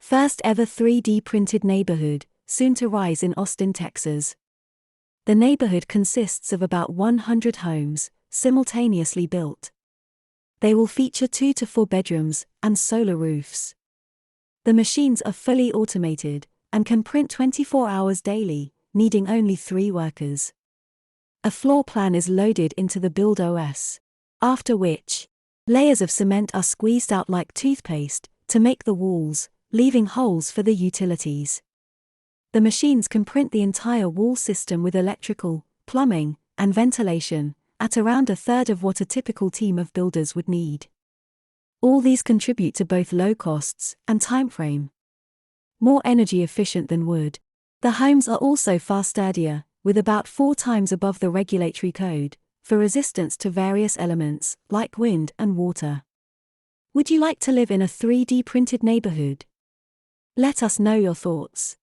First ever 3D printed neighborhood, soon to rise in Austin, Texas. The neighborhood consists of about 100 homes, simultaneously built. They will feature 2 to 4 bedrooms and solar roofs. The machines are fully automated and can print 24 hours daily, needing only 3 workers. A floor plan is loaded into the Build OS, after which, layers of cement are squeezed out like toothpaste to make the walls, leaving holes for the utilities. The machines can print the entire wall system with electrical, plumbing, and ventilation, at around a third of what a typical team of builders would need. All these contribute to both low costs and timeframe. More energy efficient than wood. The homes are also far sturdier, with about 4 times above the regulatory code, for resistance to various elements, like wind and water. Would you like to live in a 3D printed neighborhood? Let us know your thoughts.